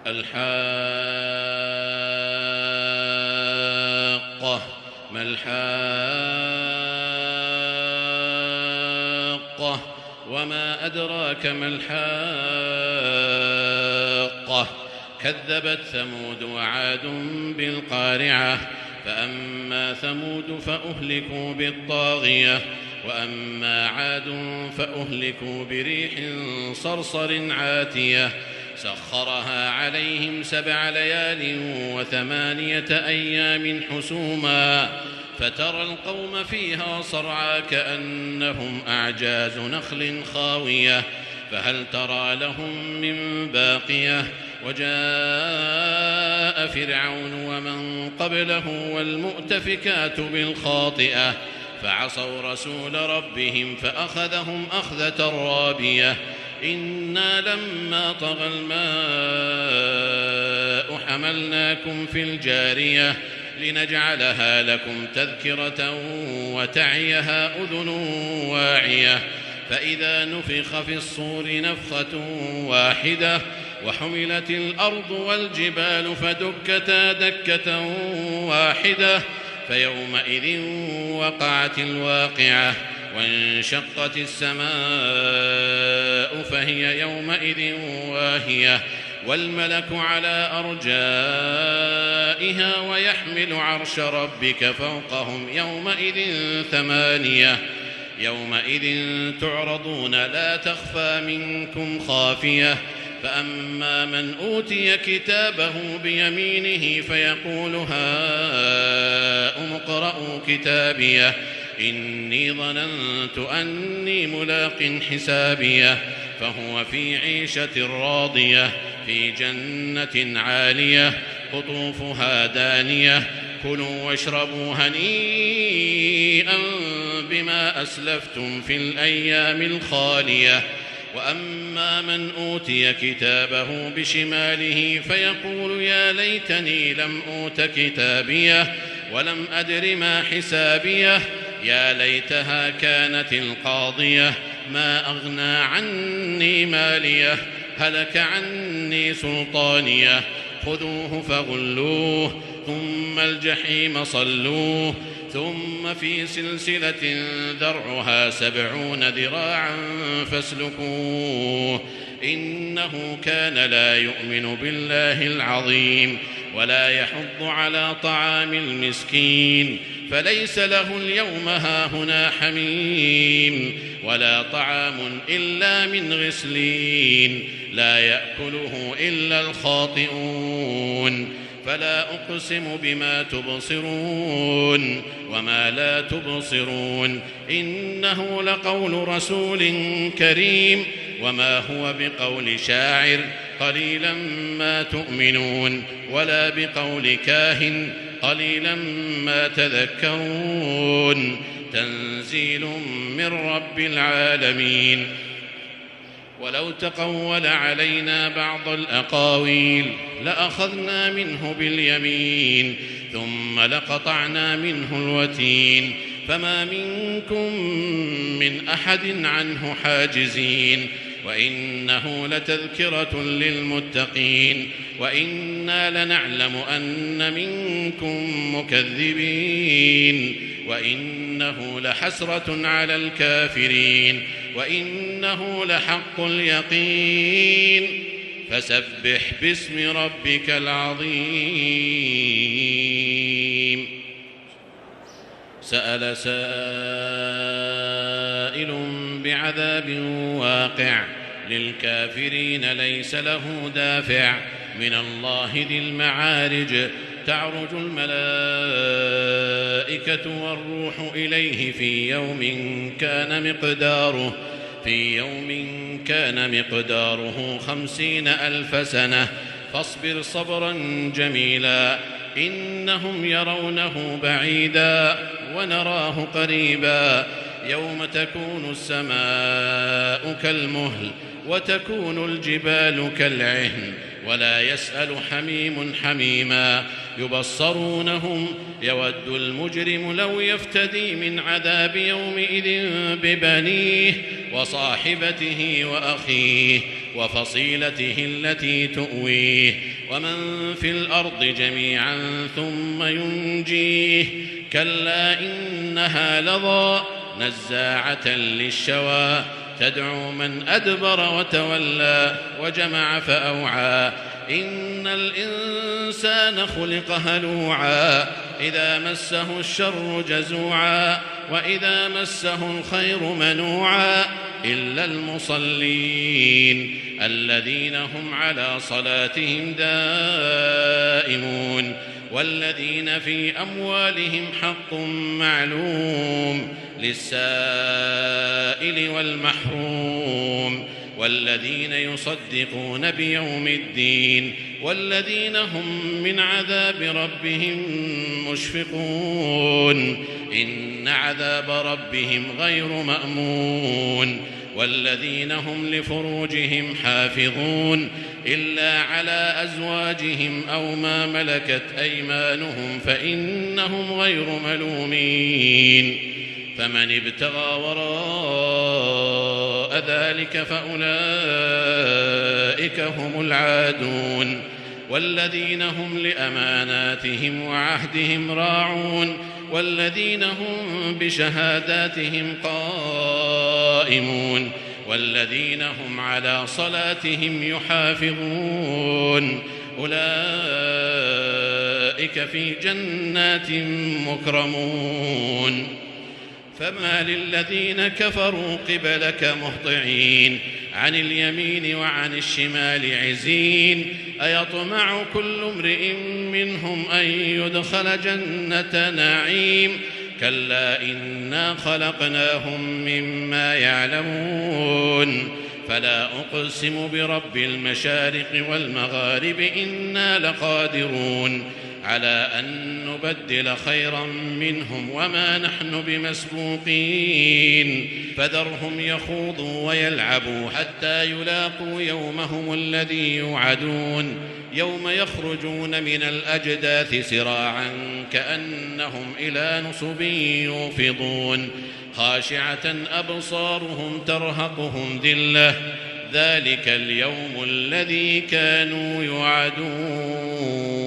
الحاقة ما الحاقة وما أدراك ما الحاقة كذبت ثمود وعاد بالقارعة فأما ثمود فأهلكوا بالطاغية وأما عاد فأهلكوا بريح صرصر عاتية سخرها عليهم 7 ليال و8 أيام حسوما فترى القوم فيها صرعى كأنهم أعجاز نخل خاوية فهل ترى لهم من باقية وجاء فرعون ومن قبله والمؤتفكات بالخاطئة فعصوا رسول ربهم فأخذهم أخذة رابية إنا لما طغى الماء حملناكم في الجارية لنجعلها لكم تذكرة وتعيها أذن واعية فإذا نفخ في الصور نفخة واحدة وحملت الأرض والجبال فدكتا دكة واحدة فيومئذ وقعت الواقعة وانشقت السماء فهي يومئذ واهية والملك على أرجائها ويحمل عرش ربك فوقهم يومئذ 8 يومئذ تعرضون لا تخفى منكم خافية فأما من أوتي كتابه بيمينه فيقول هاؤم اقرءوا كتابيه إني ظننت أني ملاق حسابيه فهو في عيشة راضية في جنة عالية قطوفها دانية كلوا واشربوا هنيئا بما أسلفتم في الأيام الخالية وأما من أوتي كتابه بشماله فيقول يا ليتني لم أوت كتابيه ولم أدر ما حسابيه يا ليتها كانت القاضية ما أغنى عني ماليه هلك عني سلطانيه خذوه فغلوه ثم الجحيم صلوه ثم في سلسلة ذرعها 70 ذراعا فاسلكوه إنه كان لا يؤمن بالله العظيم ولا يحض على طعام المسكين فليس له اليوم هاهنا حميم ولا طعام إلا من غسلين لا يأكله إلا الخاطئون فلا أقسم بما تبصرون وما لا تبصرون إنه لقول رسول كريم وما هو بقول شاعر قليلا ما تؤمنون ولا بقول كاهن قليلا ما تذكرون تنزيل من رب العالمين ولو تقول علينا بعض الأقاويل لأخذنا منه باليمين ثم لقطعنا منه الوتين فما منكم من أحد عنه حاجزين وإنه لتذكرة للمتقين وإنا لنعلم أن منكم مكذبين وإنه لحسرة على الكافرين وإنه لحق اليقين فسبح باسم ربك العظيم سأل سائل بعذاب واقع للكافرين ليس له دافع من الله ذي المعارج تعرج الملائكة والروح إليه في يوم كان مقداره 50,000 سنة فاصبر صبرا جميلا إنهم يرونه بعيدا ونراه قريبا يوم تكون السماء كالمهل وتكون الجبال كالعهن ولا يسأل حميم حميما يبصرونهم يود المجرم لو يفتدي من عذاب يومئذ ببنيه وصاحبته وأخيه وفصيلته التي تؤويه ومن في الأرض جميعا ثم ينجيه كلا إنها لظى نزاعة للشوى تدعو من أدبر وتولى وجمع فأوعى إن الإنسان خلق هلوعا إذا مسه الشر جزوعا وإذا مسه الخير منوعا إلا المصلين الذين هم على صلاتهم دائمون والذين في أموالهم حق معلوم للسائل والمحروم والذين يصدقون بيوم الدين والذين هم من عذاب ربهم مشفقون إن عذاب ربهم غير مأمون والذين هم لفروجهم حافظون إلا على أزواجهم أو ما ملكت أيمانهم فإنهم غير ملومين فمن ابتغى وراء ذلك فأولئك هم العادون والذين هم لأماناتهم وعهدهم راعون والذين هم بشهاداتهم قائمون والذين هم على صلاتهم يحافظون أولئك في جنات مكرمون فما للذين كفروا قبلك مهطعين عن اليمين وعن الشمال عزين أيطمع كل امرئ منهم أن يدخل جنة نعيم كلا إنا خلقناهم مما يعلمون فلا أقسم برب المشارق والمغارب إنا لقادرون على أن نبدل خيرا منهم وما نحن بمسبوقين فذرهم يخوضوا ويلعبوا حتى يلاقوا يومهم الذي يوعدون يوم يخرجون من الأجداث سراعا كأنهم إلى نصب يوفضون خاشعة أبصارهم ترهقهم ذلة ذلك اليوم الذي كانوا يوعدون.